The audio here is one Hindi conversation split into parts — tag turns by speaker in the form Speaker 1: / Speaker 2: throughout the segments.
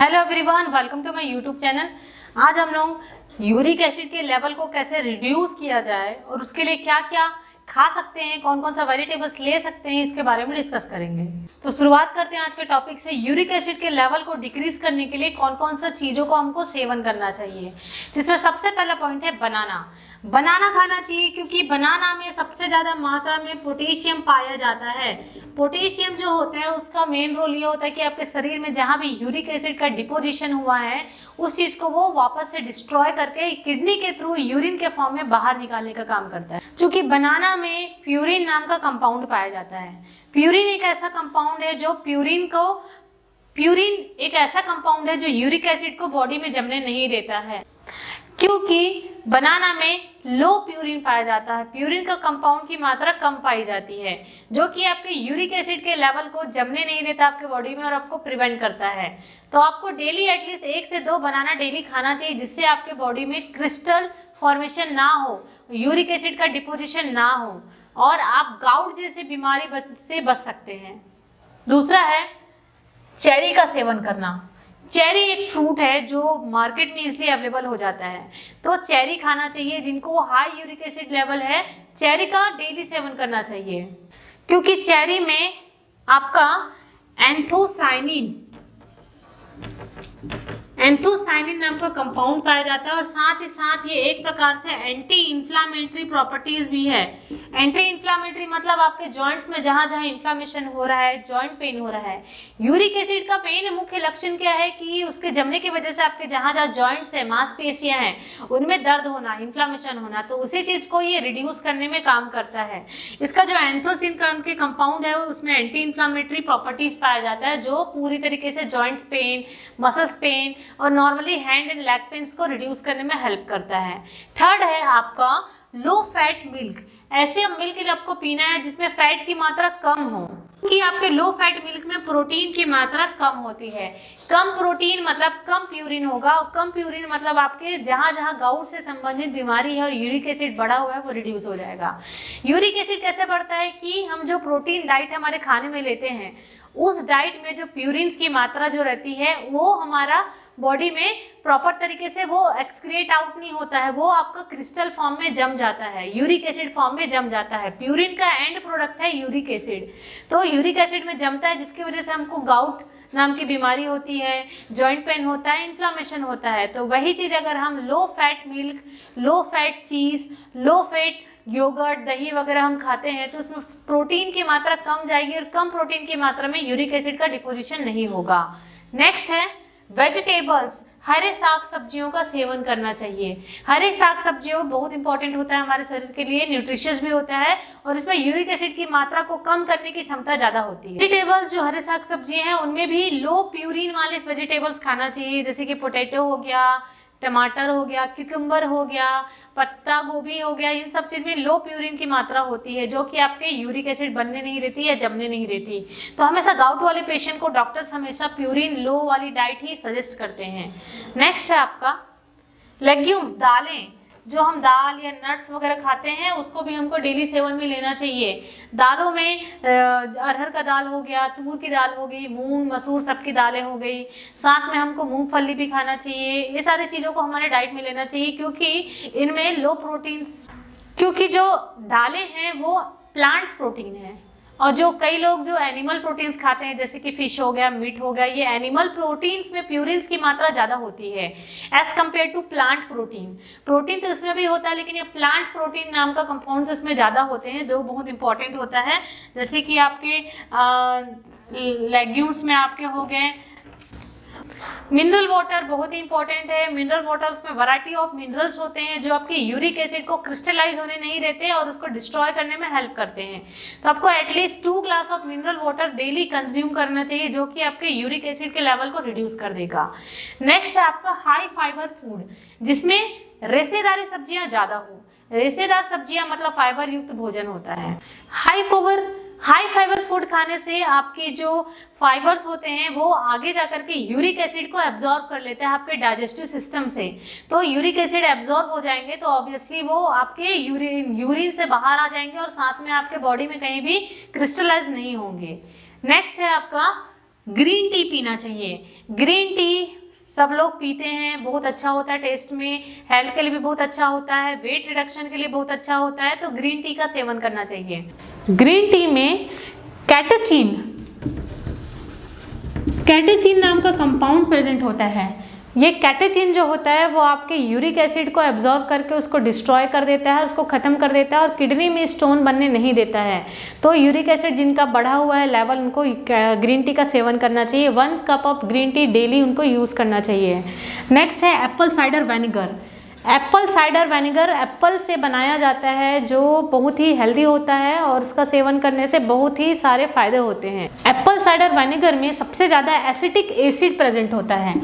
Speaker 1: Hello everyone, welcome to my YouTube channel. आज हम लोग यूरिक एसिड के लेवल को कैसे रिड्यूस किया जाए और उसके लिए क्या क्या खा सकते हैं, कौन कौन सा वेजिटेबल्स ले सकते हैं, इसके बारे में डिस्कस करेंगे। तो शुरुआत करते हैं आज के टॉपिक से। यूरिक एसिड के लेवल को डिक्रीज करने के लिए कौन कौन सा चीज़ों को हमको सेवन करना चाहिए, जिसमें सबसे पहला पॉइंट है बनाना खाना चाहिए, क्योंकि बनाना में सबसे ज़्यादा मात्रा में पोटेशियम पाया जाता है। पोटेशियम जो होता है उसका मेन रोल ये होता है कि आपके शरीर में जहाँ भी यूरिक एसिड का डिपोजिशन हुआ है उस चीज़ को वो वापस से डिस्ट्रॉय करके किडनी के थ्रू यूरिन के फॉर्म में बाहर निकालने का काम करता है। क्योंकि बनाना में प्यूरिन नाम का कंपाउंड पाया जाता है। प्यूरिन एक ऐसा कंपाउंड है जो प्यूरिन एक ऐसा कंपाउंड है जो यूरिक एसिड को बॉडी में जमने नहीं देता है, क्योंकि बनाना में लो प्यूरिन पाया जाता है। प्यूरिन का कंपाउंड की मात्रा कम पाई जाती है, जो कि आपके यूरिक एसिड के लेवल को जमने नहीं देता आपके बॉडी में और आपको प्रिवेंट करता है। तो आपको डेली एटलीस्ट 1 से 2 बनाना डेली खाना चाहिए, जिससे आपके बॉडी में क्रिस्टल फॉर्मेशन ना हो, यूरिक एसिड का डिपोजिशन ना हो और आप गाउट जैसे बीमारी से बच सकते हैं। दूसरा है चेरी का सेवन करना। चेरी एक फ्रूट है जो मार्केट में इजीली अवेलेबल हो जाता है, तो चेरी खाना चाहिए। जिनको हाई यूरिक एसिड लेवल है, चेरी का डेली सेवन करना चाहिए, क्योंकि चेरी में आपका एंथोसाइनिन नाम का कंपाउंड पाया जाता है और साथ ही साथ ये एक प्रकार से एंटी इंफ्लामेटरी प्रॉपर्टीज भी है। एंटी इंफ्लामेटरी मतलब आपके जॉइंट्स में जहां जहां इंफ्लामेशन हो रहा है, जॉइंट पेन हो रहा है। यूरिक एसिड का पेन मुख्य लक्षण क्या है कि उसके जमने की वजह से आपके जहां जहां जॉइंट्स है, मांसपेशियां हैं, उनमें दर्द होना, इंफ्लामेशन होना, तो उसी चीज को ये रिड्यूस करने में काम करता है। इसका जो एंथोसिन का उनके कंपाउंड है उसमें एंटी इंफ्लामेटरी प्रॉपर्टीज पाया जाता है, जो पूरी तरीके से जॉइंट्स पेन, मसल्स पेन और normally hand and leg pains को रिड्यूस करने में हेल्प करता है। थर्ड है आपका लो फैट मिल्क। ऐसे मिल्क आपको पीना है जिसमें फैट की मात्रा कम हो, कि आपके लो फैट मिल्क में प्रोटीन की मात्रा कम होती है। कम प्रोटीन मतलब कम प्यूरिन होगा, और कम प्यूरिन मतलब आपके जहाँ जहाँ गाउट से संबंधित बीमारी है और यूरिक एसिड बढ़ा हुआ है वो रिड्यूस हो जाएगा। यूरिक एसिड कैसे बढ़ता है कि हम जो प्रोटीन डाइट हमारे खाने में लेते हैं उस डाइट में जो प्यूरिन्स की मात्रा जो रहती है वो हमारा बॉडी में प्रॉपर तरीके से वो एक्सक्रिएट आउट नहीं होता है, वो आपका क्रिस्टल फॉर्म में जम जाता है, यूरिक एसिड फॉर्म में जम जाता है। प्यूरिन का एंड प्रोडक्ट है यूरिक एसिड, तो यूरिक एसिड में जमता है, जिसकी वजह से हमको गाउट नाम की बीमारी होती है, जॉइंट पेन होता है, इन्फ्लामेशन होता है। तो वही चीज़ अगर हम low fat milk, low fat cheese, low fat yogurt, दही वगैरह हम खाते हैं तो उसमें प्रोटीन की मात्रा कम जाएगी और कम प्रोटीन की मात्रा में यूरिक एसिड का डिपोजिशन नहीं होगा। नेक्स्ट है वेजिटेबल्स। हरे साग सब्जियों का सेवन करना चाहिए। हरे साग सब्जियों बहुत इंपॉर्टेंट होता है हमारे शरीर के लिए, न्यूट्रिशियस भी होता है और इसमें यूरिक एसिड की मात्रा को कम करने की क्षमता ज़्यादा होती है। वेजिटेबल जो हरे साग सब्जी हैं उनमें भी लो प्यूरिन वाले वेजिटेबल्स खाना चाहिए, जैसे कि पोटैटो हो गया, टमाटर हो गया, क्यूकम्बर हो गया, पत्ता गोभी हो गया। इन सब चीज़ में लो प्यूरिन की मात्रा होती है, जो कि आपके यूरिक एसिड बनने नहीं देती या जमने नहीं देती। तो हमेशा गाउट वाले पेशेंट को डॉक्टर्स हमेशा प्यूरिन लो वाली डाइट ही सजेस्ट करते हैं। नेक्स्ट है आपका लेग्यूम्स, दालें। जो हम दाल या नट्स वगैरह खाते हैं उसको भी हमको डेली सेवन में लेना चाहिए। दालों में अरहर का दाल हो गया, तूर की दाल हो गई, मूंग मसूर सबकी दालें हो गई, साथ में हमको मूंगफली भी खाना चाहिए। ये सारी चीज़ों को हमारे डाइट में लेना चाहिए, क्योंकि इनमें लो प्रोटीन्स, क्योंकि जो दालें हैं वो प्लांट्स प्रोटीन है, और जो कई लोग जो एनिमल प्रोटीन्स खाते हैं जैसे कि फिश हो गया, मीट हो गया, ये एनिमल प्रोटीन्स में प्यूरिन्स की मात्रा ज़्यादा होती है as compare to plant protein. Protein तो इसमें भी होता है, लेकिन ये प्लांट प्रोटीन नाम का कंपाउंड्स इसमें ज़्यादा होते हैं, जो बहुत इंपॉर्टेंट होता है। जैसे कि आपके लेग्यूम्स में आपके हो गए मिनरल वाटर, बहुत ही इंपॉर्टेंट है। मिनरल वाटर्स में वैरायटी ऑफ मिनरल्स होते हैं जो आपके यूरिक एसिड को क्रिस्टलाइज होने नहीं देते और उसको डिस्ट्रॉय करने में हेल्प करते हैं। तो आपको at least 2 glass of mineral water daily consume करना चाहिए, जो कि आपके यूरिक एसिड के लेवल को रिड्यूस कर देगा। नेक्स्ट है आपका हाई फाइबर फूड, जिसमें रेशेदार सब्जियां ज़्यादा हो। रेशेदार सब्जियां मतलब फाइबर युक्त भोजन होता है। हाई फाइबर फूड खाने से आपके जो फाइबर्स होते हैं वो आगे जाकर के यूरिक एसिड को एब्जॉर्ब कर लेते हैं आपके डाइजेस्टिव सिस्टम से। तो यूरिक एसिड एब्जॉर्ब हो जाएंगे तो ऑब्वियसली वो आपके यूरिन से बाहर आ जाएंगे और साथ में आपके बॉडी में कहीं भी क्रिस्टलाइज नहीं होंगे। नेक्स्ट है आपका ग्रीन टी पीना चाहिए। ग्रीन टी सब लोग पीते हैं, बहुत अच्छा होता है टेस्ट में, हेल्थ के लिए भी बहुत अच्छा होता है, वेट रिडक्शन के लिए बहुत अच्छा होता है, तो ग्रीन टी का सेवन करना चाहिए। ग्रीन टी में कैटेचिन नाम का कंपाउंड प्रेजेंट होता है। ये कैटेचिन जो होता है वो आपके यूरिक एसिड को एब्जॉर्ब करके उसको डिस्ट्रॉय कर देता है, उसको ख़त्म कर देता है और किडनी में स्टोन बनने नहीं देता है। तो यूरिक एसिड जिनका बढ़ा हुआ है लेवल, उनको ग्रीन टी का सेवन करना चाहिए। 1 cup of green tea daily उनको यूज़ करना चाहिए। नेक्स्ट है Apple cider vinegar. Apple cider vinegar Apple से बनाया जाता है, जो बहुत ही हेल्दी होता है और उसका सेवन करने से बहुत ही सारे फायदे होते हैं। एप्पल साइडर विनेगर में सबसे ज़्यादा एसिटिक एसिड प्रेजेंट होता है।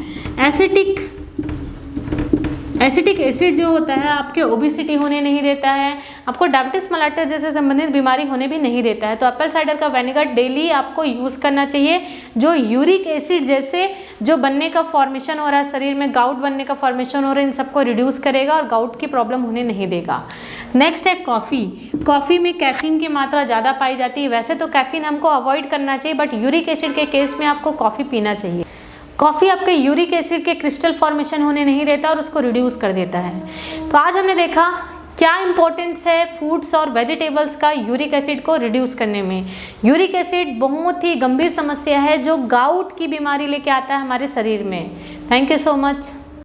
Speaker 1: एसिटिक एसिड जो होता है आपके ओबिसिटी होने नहीं देता है, आपको डायबिटीज मेलाइटस जैसे संबंधित बीमारी होने भी नहीं देता है। तो एप्पल साइडर का विनेगर डेली आपको यूज़ करना चाहिए, जो यूरिक एसिड जैसे जो बनने का फॉर्मेशन हो रहा है शरीर में, गाउट बनने का फॉर्मेशन हो रहा है, इन सबको रिड्यूस करेगा और गाउट की प्रॉब्लम होने नहीं देगा। नेक्स्ट है कॉफ़ी। कॉफ़ी में कैफीन की मात्रा ज़्यादा पाई जाती है। वैसे तो कैफीन हमको अवॉइड करना चाहिए, बट यूरिक एसिड के केस में आपको कॉफ़ी पीना चाहिए। कॉफ़ी आपके यूरिक एसिड के क्रिस्टल फॉर्मेशन होने नहीं देता और उसको रिड्यूस कर देता है। तो आज हमने देखा क्या इंपॉर्टेंस है फूड्स और वेजिटेबल्स का यूरिक एसिड को रिड्यूस करने में। यूरिक एसिड बहुत ही गंभीर समस्या है जो गाउट की बीमारी लेके आता है हमारे शरीर में। Thank you so much.